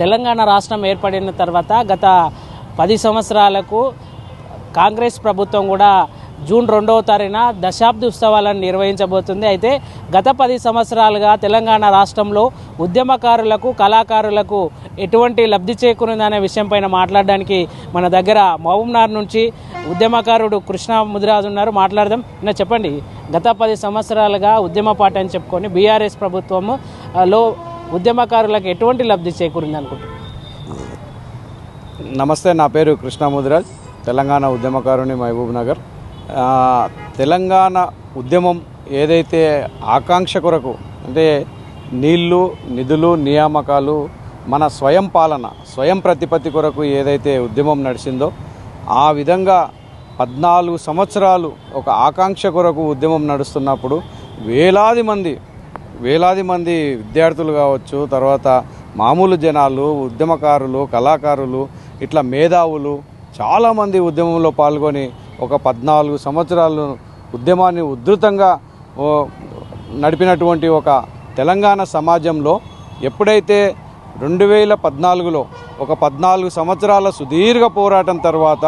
తెలంగాణ రాష్ట్రం ఏర్పడిన తర్వాత గత 10 సంవత్సరాలకు కాంగ్రెస్ ప్రభుత్వం కూడా జూన్ 2వ తారీఖున దశాబ్ది ఉత్సవాలను నిర్వహించబోతుంది. అయితే గత 10 సంవత్సరాలుగా తెలంగాణ రాష్ట్రంలో ఉద్యమకారులకు కళాకారులకు ఎటువంటి లబ్ధి చేకూరిందనే విషయంపైన మాట్లాడడానికి మన దగ్గర మహబూబ్నగర్ నుంచి ఉద్యమకారుడు కృష్ణ ముదిరాజు ఉన్నారు. మాట్లాడదాం. చెప్పండి, గత 10 సంవత్సరాలుగా ఉద్యమ పార్టీ అని చెప్పుకొని బీఆర్ఎస్ ప్రభుత్వంలో ఉద్యమకారులకు ఎటువంటి లబ్ధి చేకూరింది అనుకుంటున్నారు? నమస్తే, నా పేరు కృష్ణ ముదిరాజ్, తెలంగాణ ఉద్యమకారుని, మహబూబ్నగర్. తెలంగాణ ఉద్యమం ఏదైతే ఆకాంక్ష కొరకు, అంటే నీళ్లు, నిధులు, నియామకాలు, మన స్వయం పాలన, స్వయం ప్రతిపత్తి కొరకు ఏదైతే ఉద్యమం నడిచిందో ఆ విధంగా 14 సంవత్సరాలు ఒక ఆకాంక్ష కొరకు ఉద్యమం నడుస్తున్నప్పుడు వేలాది మంది విద్యార్థులు కావచ్చు, తర్వాత మామూలు జనాలు, ఉద్యమకారులు, కళాకారులు, ఇట్లా మేధావులు చాలామంది ఉద్యమంలో పాల్గొని ఒక 14 సంవత్సరాలు ఉద్యమాన్ని ఉధృతంగా నడిపినటువంటి ఒక తెలంగాణ సమాజంలో ఎప్పుడైతే 2014లో ఒక 14 సంవత్సరాల సుదీర్ఘ పోరాటం తర్వాత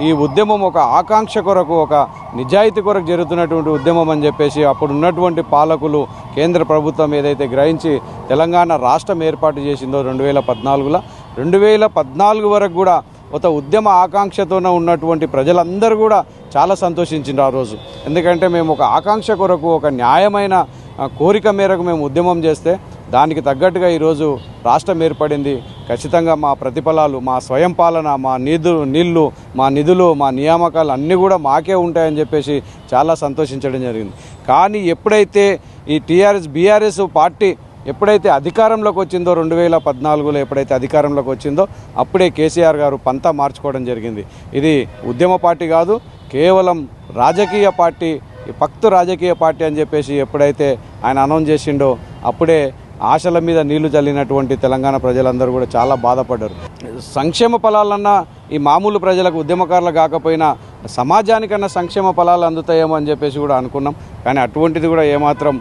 ఈ ఉద్యమం ఒక ఆకాంక్ష కొరకు, ఒక నిజాయితీ కొరకు జరుగుతున్నటువంటి ఉద్యమం అని చెప్పేసి అప్పుడు ఉన్నటువంటి పాలకులు, కేంద్ర ప్రభుత్వం ఏదైతే గ్రహించి తెలంగాణ రాష్ట్రం ఏర్పాటు చేసిందో 2014లో, 2014 వరకు కూడా ఒక ఉద్యమ ఆకాంక్షతోనే ఉన్నటువంటి ప్రజలందరూ కూడా చాలా సంతోషించిండ్రు ఆ రోజు. ఎందుకంటే మేము ఒక ఆకాంక్ష కొరకు, ఒక న్యాయమైన కోరిక మేరకు మేము ఉద్యమం చేస్తే దానికి తగ్గట్టుగా ఈరోజు రాష్ట్రం ఏర్పడింది. ఖచ్చితంగా మా ప్రతిఫలాలు, మా స్వయం పాలన, మా నీళ్లు, మా నిధులు, మా నియామకాలు అన్నీ కూడా మాకే ఉంటాయని చెప్పేసి చాలా సంతోషించడం జరిగింది. కానీ ఎప్పుడైతే ఈ బీఆర్ఎస్ పార్టీ ఎప్పుడైతే అధికారంలోకి వచ్చిందో, 2014లో ఎప్పుడైతే అధికారంలోకి వచ్చిందో అప్పుడే కేసీఆర్ గారు పంతా మార్చుకోవడం జరిగింది. ఇది ఉద్యమ పార్టీ కాదు, కేవలం రాజకీయ పార్టీ, రాజకీయ పార్టీ అని చెప్పేసి ఎప్పుడైతే ఆయన అనౌన్స్ చేసిండో అప్పుడే ఆశల మీద నీళ్లు చల్లినటువంటి తెలంగాణ ప్రజలందరూ కూడా చాలా బాధపడ్డారు. సంక్షేమ ఫలాలన్నా ఈ మామూలు ప్రజలకు, ఉద్యమకారులు కాకపోయినా సమాజానికన్నా సంక్షేమ ఫలాలు అందుతాయేమో అని చెప్పేసి కూడా అనుకున్నాం. కానీ అటువంటిది కూడా ఏమాత్రం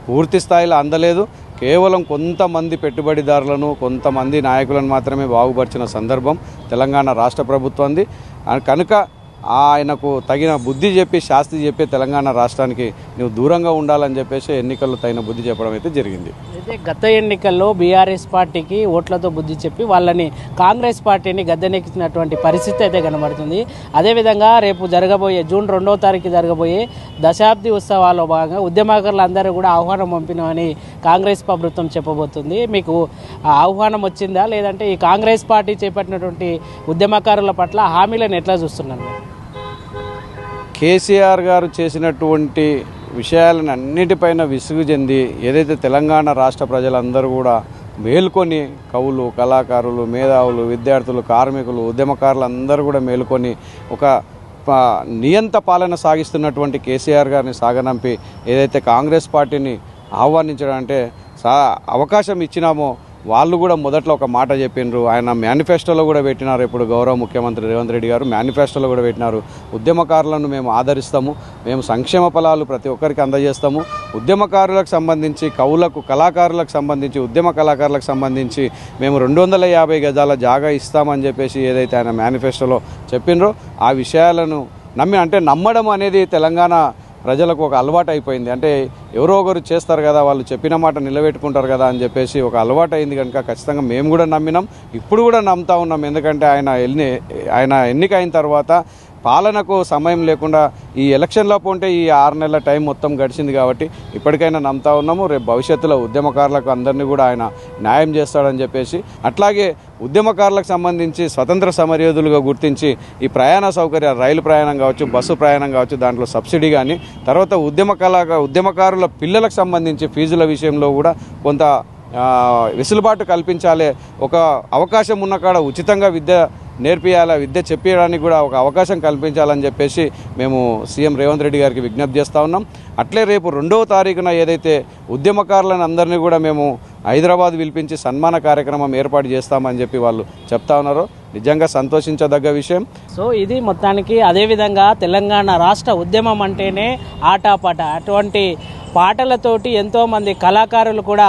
పూర్తి స్థాయిలో అందలేదు. కేవలం కొంతమంది పెట్టుబడిదారులను, కొంతమంది నాయకులను మాత్రమే బాగుపరిచిన సందర్భం తెలంగాణ రాష్ట్ర ప్రభుత్వంది. కనుక ఆయనకు తగిన బుద్ధి చెప్పి, శాస్తి చెప్పి తెలంగాణ రాష్ట్రానికి నువ్వు దూరంగా ఉండాలని చెప్పేసి ఎన్నికల్లో తగిన బుద్ధి చెప్పడం అయితే జరిగింది. అయితే గత ఎన్నికల్లో బీఆర్ఎస్ పార్టీకి ఓట్లతో బుద్ధి చెప్పి వాళ్ళని కాంగ్రెస్ పార్టీని గద్దెనెక్కించినటువంటి పరిస్థితి అయితే కనబడుతుంది. అదేవిధంగా రేపు జరగబోయే జూన్ 2వ తారీఖు జరగబోయే దశాబ్ది ఉత్సవాల్లో భాగంగా ఉద్యమకారులందరూ కూడా ఆహ్వానం పంపినామని కాంగ్రెస్ ప్రభుత్వం చెప్పబోతుంది. మీకు ఆహ్వానం వచ్చిందా, లేదంటే ఈ కాంగ్రెస్ పార్టీ చేపట్టినటువంటి ఉద్యమకారుల పట్ల హామీలను ఎట్లా చూస్తున్నారు? కేసీఆర్ గారు చేసినటువంటి విషయాలను అన్నిటిపైన విసుగు చెంది ఏదైతే తెలంగాణ రాష్ట్ర ప్రజలందరూ కూడా మేల్కొని, కవులు, కళాకారులు, మేధావులు, విద్యార్థులు, కార్మికులు, ఉద్యమకారులు అందరూ కూడా మేల్కొని ఒక నియంత పాలన సాగిస్తున్నటువంటి కేసీఆర్ గారిని సాగనంపి ఏదైతే కాంగ్రెస్ పార్టీని ఆహ్వానించడం అంటే అవకాశం ఇచ్చినామో వాళ్ళు కూడా మొదట్లో ఒక మాట చెప్పిండ్రు. ఆయన మేనిఫెస్టోలో కూడా పెట్టినారు. ఇప్పుడు గౌరవ ముఖ్యమంత్రి రేవంత్ రెడ్డి గారు మేనిఫెస్టోలో కూడా పెట్టినారు, ఉద్యమకారులను మేము ఆదరిస్తాము, మేము సంక్షేమ ఫలాలు ప్రతి ఒక్కరికి అందజేస్తాము, ఉద్యమకారులకు సంబంధించి, కవులకు, కళాకారులకు సంబంధించి, ఉద్యమ కళాకారులకు సంబంధించి మేము 250 గజాల జాగా ఇస్తామని చెప్పేసి ఏదైతే ఆయన మేనిఫెస్టోలో చెప్పిండ్రో ఆ విషయాలను నమ్మడం అనేది తెలంగాణ ప్రజలకు ఒక అలవాటు అయిపోయింది. అంటే ఎవరో ఒకరు చేస్తారు కదా, వాళ్ళు చెప్పిన మాట నిలబెట్టుకుంటారు కదా అని చెప్పేసి ఒక అలవాటు అయింది. కనుక ఖచ్చితంగా మేము కూడా నమ్మినాం, ఇప్పుడు కూడా నమ్ముతా ఉన్నాం. ఎందుకంటే ఆయన ఎన్నిక అయిన తర్వాత పాలనకు సమయం లేకుండా ఈ ఎలక్షన్లోపు ఉంటే ఈ 6 నెలల టైం మొత్తం గడిచింది కాబట్టి ఇప్పటికైనా నమ్ముతా ఉన్నాము. రేపు భవిష్యత్తులో ఉద్యమకారులకు అందరినీ కూడా ఆయన న్యాయం చేస్తాడని చెప్పేసి, అట్లాగే ఉద్యమకారులకు సంబంధించి స్వతంత్ర సమరయోధులుగా గుర్తించి ఈ ప్రయాణ సౌకర్యాలు, రైలు ప్రయాణం కావచ్చు, బస్సు ప్రయాణం కావచ్చు, దాంట్లో సబ్సిడీ కానీ, తర్వాత ఉద్యమకారుల పిల్లలకు సంబంధించి ఫీజుల విషయంలో కూడా కొంత వెసులుబాటు కల్పించాలి. ఒక అవకాశం ఉన్న కాడ ఉచితంగా విద్య నేర్పియాలి, విద్య చెప్పడానికి కూడా ఒక అవకాశం కల్పించాలని చెప్పేసి మేము సీఎం రేవంత్ రెడ్డి గారికి విజ్ఞప్తి చేస్తూ ఉన్నాం. అట్లే రేపు 2వ తారీఖున ఏదైతే ఉద్యమకారులను అందరినీ కూడా మేము హైదరాబాద్ పిలిపించి సన్మాన కార్యక్రమం ఏర్పాటు చేస్తామని చెప్పి వాళ్ళు చెప్తా ఉన్నారో నిజంగా సంతోషించదగ్గ విషయం. సో ఇది మొత్తానికి అదేవిధంగా తెలంగాణ రాష్ట్ర ఉద్యమం అంటేనే ఆటాపాట, అటువంటి పాటలతోటి ఎంతోమంది కళాకారులు కూడా